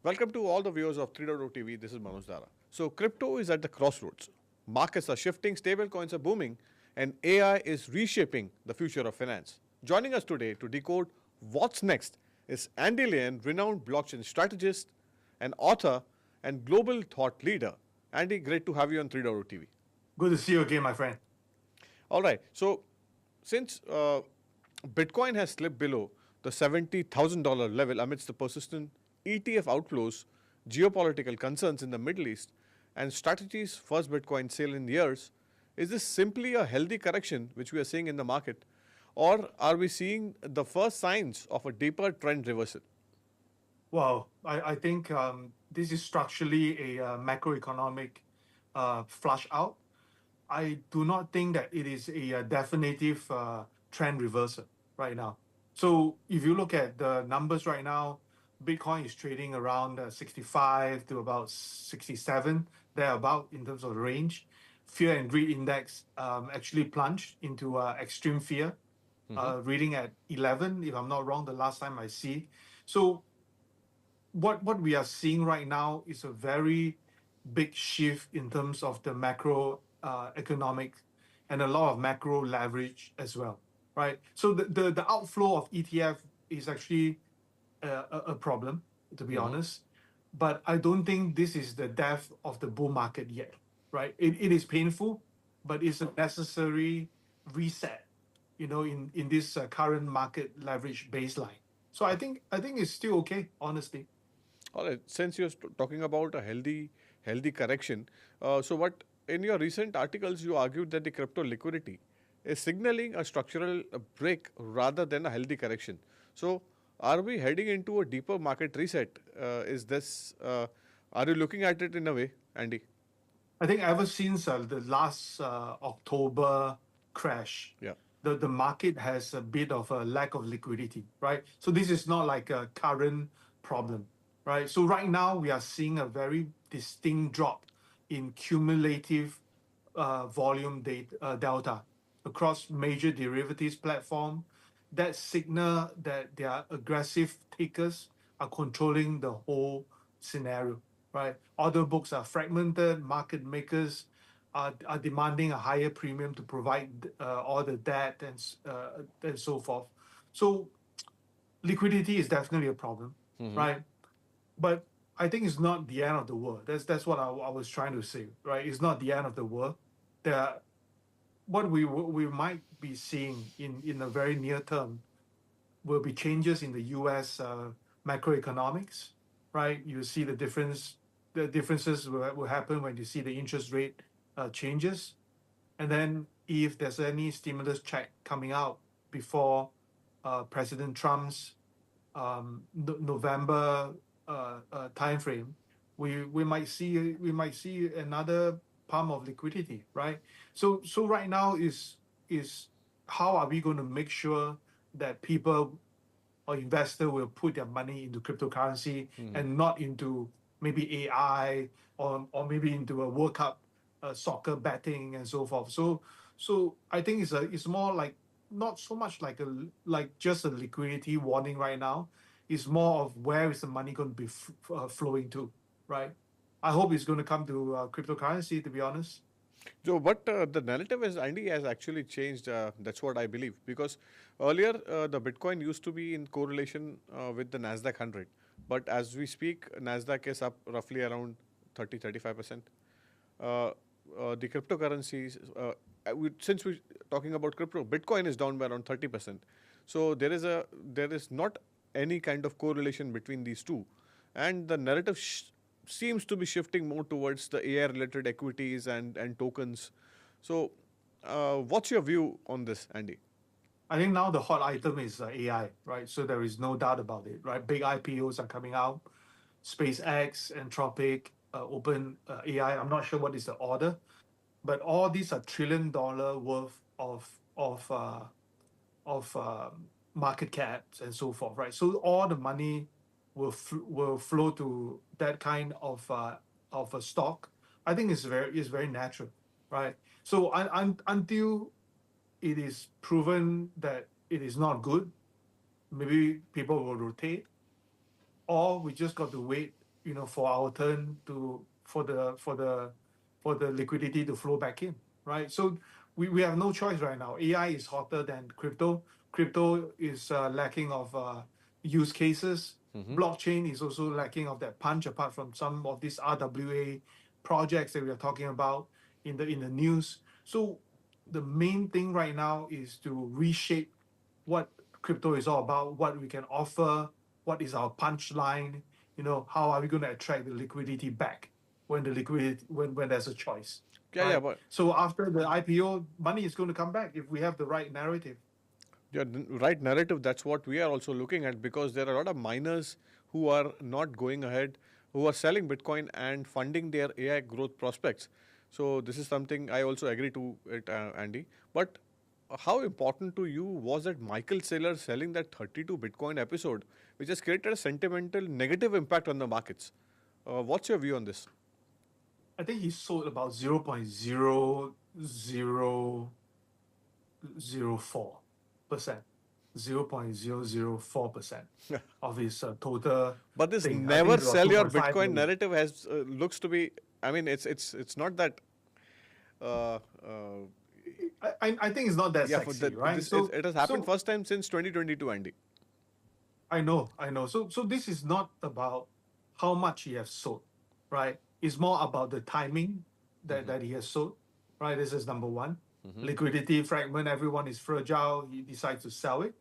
Welcome to all the viewers of 3.0 TV. This is Mano Dara. So, crypto is at the crossroads. Markets are shifting, stablecoins are booming, and AI is reshaping the future of finance. Joining us today to decode what's next is Anndy Lian, renowned blockchain strategist, and author, and global thought leader. Andy, great to have you on 3.0 TV. Good to see you again, my friend. All right. So, since Bitcoin has slipped below the $70,000 level amidst the persistent ETF outflows, geopolitical concerns in the Middle East, and strategies first Bitcoin sale in years, is this simply a healthy correction which we are seeing in the market, or are we seeing the first signs of a deeper trend reversal? Well, I think this is structurally a macroeconomic flush out. I do not think that it is a definitive trend reversal right now. So if you look at the numbers right now, Bitcoin is trading around 65 to about 67, thereabout in terms of range. Fear and greed index actually plunged into extreme fear, reading at 11, if I'm not wrong, the last time I see. So what we are seeing right now is a very big shift in terms of the macro economic and a lot of macro leverage as well, right? So the outflow of ETF is actually a problem, to be honest. But I don't think this is the death of the bull market yet, right? It is painful, but it's a necessary reset, in this current market leverage baseline. So I think it's still okay, honestly. All right. Since you're talking about a healthy correction, so what in your recent articles you argued that the crypto liquidity is signaling a structural break rather than a healthy correction. So, are we heading into a deeper market reset? Is this? Are you looking at it in a way, Andy? I think ever since the last October crash, Yeah. the market has a bit of a lack of liquidity, right? So this is not like a current problem, right? So right now we are seeing a very distinct drop in cumulative volume delta across major derivatives platform that signal that their aggressive takers are controlling the whole scenario, right? Order books are fragmented, market makers are demanding a higher premium to provide all the debt and so forth. So liquidity is definitely a problem, right? But I think it's not the end of the world. That's what I was trying to say, right? It's not the end of the world. There, what we might be seeing in the very near term will be changes in the U.S. Macroeconomics, right? You see the differences will happen when you see the interest rate changes, and then if there's any stimulus check coming out before President Trump's November timeframe, we might see another pump of liquidity, right? So right now is how are we going to make sure that people or investor will put their money into cryptocurrency and not into maybe AI or maybe into a World Cup soccer betting and so forth. So I think it's more like not so much like just a liquidity warning right now. It's more of where is the money going to be flowing to, right? I hope it's going to come to cryptocurrency, to be honest. So, what the narrative is, Andy, has actually changed. That's what I believe. Because earlier, the Bitcoin used to be in correlation with the NASDAQ 100. But as we speak, NASDAQ is up roughly around 35%. The cryptocurrencies, since we're talking about crypto, Bitcoin is down by around 30%. So, there is not any kind of correlation between these two. And the narrative seems to be shifting more towards the AI related equities and tokens. So, what's your view on this, Andy? I think now the hot item is AI, right? So there is no doubt about it, right? Big IPOs are coming out. SpaceX, Anthropic, Open AI. I'm not sure what is the order, but all these are $1 trillion worth of market caps and so forth, right? So all the money will flow to that kind of a stock. I think it's very natural, right? So until it is proven that it is not good, maybe people will rotate, or we just got to wait for our turn to for the liquidity to flow back in, right? So we have no choice right now. AI is hotter than crypto. Crypto is lacking of use cases. Mm-hmm. Blockchain is also lacking of that punch, apart from some of these RWA projects that we are talking about in the news. So the main thing right now is to reshape what crypto is all about, what we can offer, what is our punchline, how are we going to attract the liquidity back when the liquidity when there's a choice, Yeah, yeah, right? but So after the IPO, money is going to come back if we have the right narrative. yeah, right narrative. That's what we are also looking at, because there are a lot of miners who are not going ahead, who are selling Bitcoin and funding their AI growth prospects. So this is something I also agree to it, Andy. But how important to you was that Michael Saylor selling that 32 Bitcoin episode, which has created a sentimental negative impact on the markets? What's your view on this? I think he sold about 0.0004%, 0.004% of his total But this thing. I think never it's about sell your 2.5 Bitcoin million. narrative has looks to be. I mean, it's not that. Uh, uh, I think it's not that yeah, for sexy, that right? this it has happened first time since 2022, Andy. I know. So this is not about how much he has sold, right? It's more about the timing that he has sold, right? This is number one. Liquidity fragment, everyone is fragile. He decides to sell it.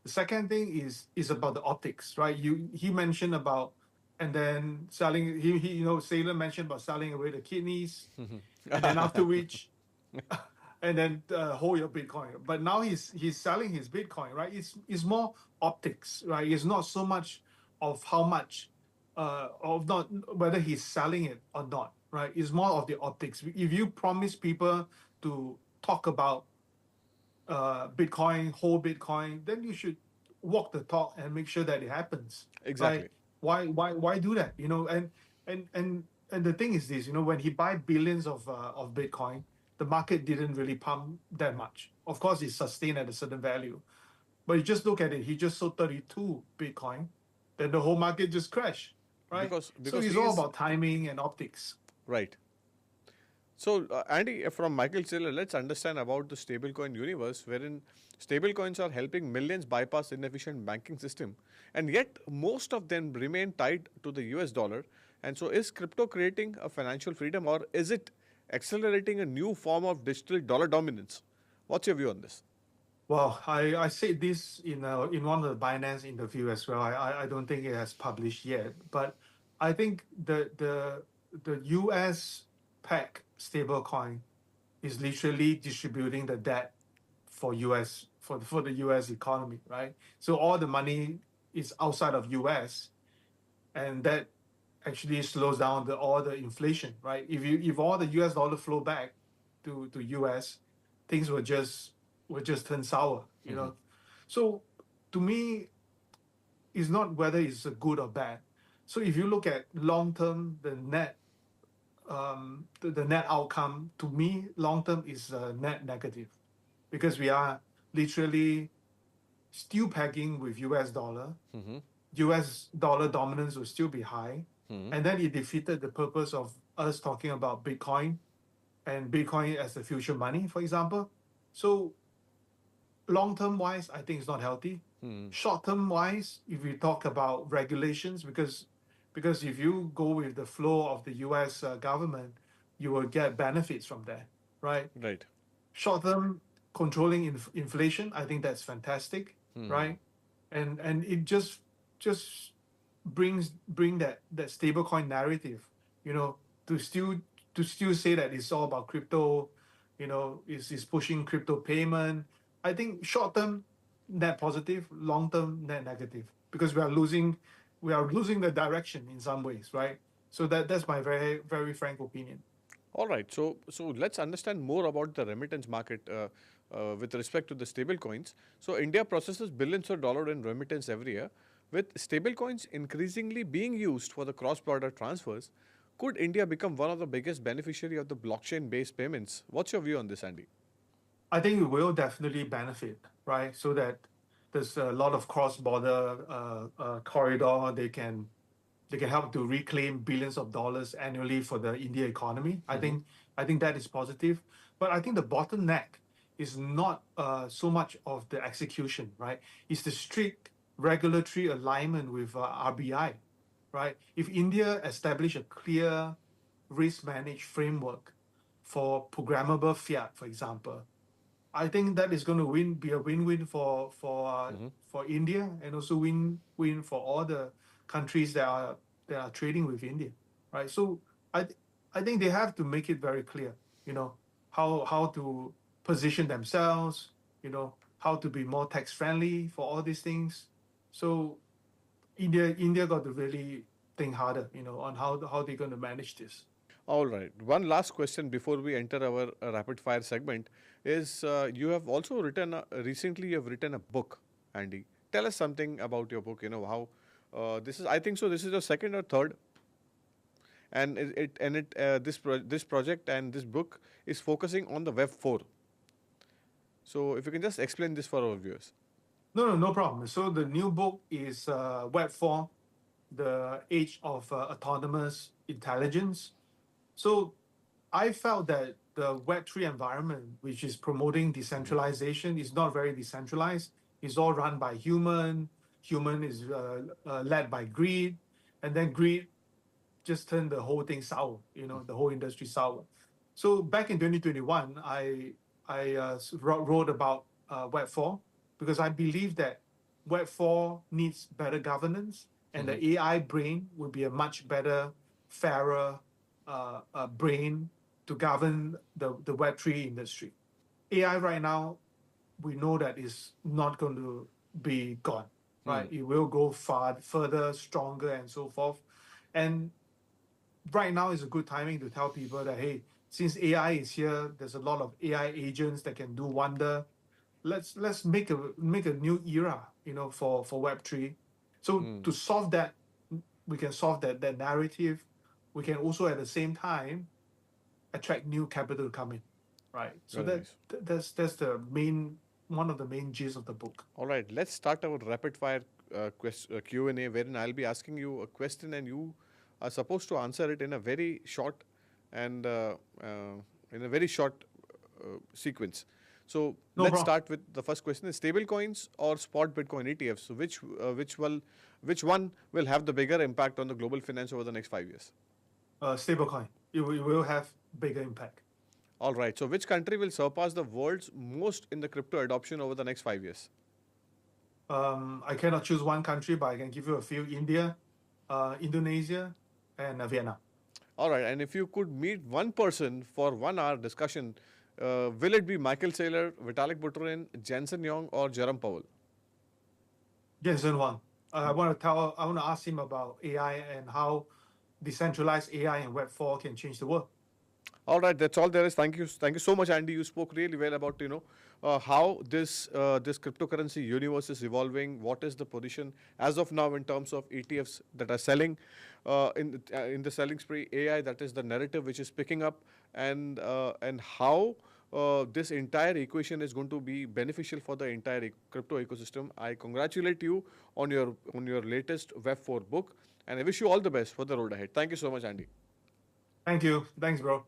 The second thing is about the optics, right? He mentioned about, and then selling. He Sailor mentioned about selling away the kidneys, and then after which and then hold your Bitcoin. But now he's selling his Bitcoin, right? It's more optics, right? It's not so much of how much, of not whether he's selling it or not, right? It's more of the optics. If you promise people to talk about Bitcoin, whole Bitcoin, then you should walk the talk and make sure that it happens, right? Exactly. Why do that? And and the thing is this, when he buy billions of Bitcoin, the market didn't really pump that much. Of course, it's sustained at a certain value, but you just look at it. He just sold 32 Bitcoin, then the whole market just crashed, right? So Because it's he all is about timing and optics. right. So, Andy, from Michael Saylor, let's understand about the stablecoin universe, wherein stablecoins are helping millions bypass inefficient banking system, and yet most of them remain tied to the US dollar. And so, is crypto creating a financial freedom, or is it accelerating a new form of digital dollar dominance? What's your view on this? Well, I said this in one of the Binance interview as well. I don't think it has published yet, but I think the US PEC stablecoin is literally distributing the debt for US for the US economy, right? So all the money is outside of US, and that actually slows down all the inflation, right? If all the US dollar flow back to US, things will just turn sour. So to me, it's not whether it's a good or bad. So if you look at long term, the net outcome to me long term is net negative, because we are literally still pegging with US dollar. US dollar dominance will still be high. And then it defeated the purpose of us talking about Bitcoin and Bitcoin as the future money, for example. So long term wise, I think it's not healthy. Short term wise, if we talk about regulations, because if you go with the flow of the US government, you will get benefits from that, right? Right. Short term controlling inflation, I think that's fantastic, right? And it just bring that stablecoin narrative, you know, to still say that it's all about crypto, is pushing crypto payment. I think short term net positive, long term net negative, because we are losing the direction in some ways, right? So that's my very very frank opinion. All right. So let's understand more about the remittance market with respect to the stable coins. So India processes billions of dollars in remittance every year. With stable coins increasingly being used for the cross-border transfers, could India become one of the biggest beneficiary of the blockchain-based payments? What's your view on this, Andy? I think we will definitely benefit, right? So that there's a lot of cross-border corridor. they can help to reclaim billions of dollars annually for the India economy. I think that is positive. But I think the bottleneck is not so much of the execution, right? It's the strict regulatory alignment with RBI, right? If India establish a clear risk managed framework for programmable fiat, for example, I think that is going to be a win-win for India, and also win-win for all the countries that are trading with India, right? So I think they have to make it very clear, how to position themselves, how to be more tax friendly for all these things. So India got to really think harder, on how they're going to manage this. All right. One last question before we enter our rapid fire segment is you have also recently you have written a book, Andy. Tell us something about your book. You know how this is. I think so. This is your second or third, and this project and this book is focusing on the Web 4. So if you can just explain this for our viewers. No problem. So the new book is Web 4, the age of autonomous intelligence. So I felt that the Web3 environment, which is promoting decentralization, is not very decentralized. It's all run by human. Human is led by greed, and then greed just turned the whole thing sour. The whole industry sour. So back in 2021, I wrote about Web 4 because I believe that Web 4 needs better governance, and the AI brain would be a much better, fairer brain to govern the Web3 industry. AI right now, we know that is not going to be gone, right? It will go further, stronger, and so forth. And right now is a good timing to tell people that, hey, since AI is here, there's a lot of AI agents that can do wonder. Let's make a new era, for Web3. So to solve that, we can solve that narrative. We can also at the same time attract new capital to come in, right? So Very nice. that's the one of the main gist of the book. All right, let's start our rapid fire Q&A, wherein I'll be asking you a question and you are supposed to answer it in a very short and sequence. So No let's problem. start with the first question: is stablecoins or spot Bitcoin ETFs? So which one will have the bigger impact on the global finance over the next 5 years? Stablecoin. It will have bigger impact. All right. So which country will surpass the world's most in the crypto adoption over the next 5 years? I cannot choose one country, but I can give you a few: India, Indonesia, and Vietnam. All right. And if you could meet one person for 1 hour discussion, will it be Michael Saylor, Vitalik Buterin, Jensen Yong, or Jerome Powell? Jensen Wang. I want to ask him about AI and how decentralized AI and Web 4 can change the world. All right, that's all there is. Thank you so much, Andy. You spoke really well about how this cryptocurrency universe is evolving. What is the position as of now in terms of ETFs that are selling in the selling spree? AI, that is the narrative which is picking up, and how this entire equation is going to be beneficial for the entire crypto ecosystem. I congratulate you on your latest Web 4 book, and I wish you all the best for the road ahead. Thank you so much, Andy. Thank you. Thanks, bro.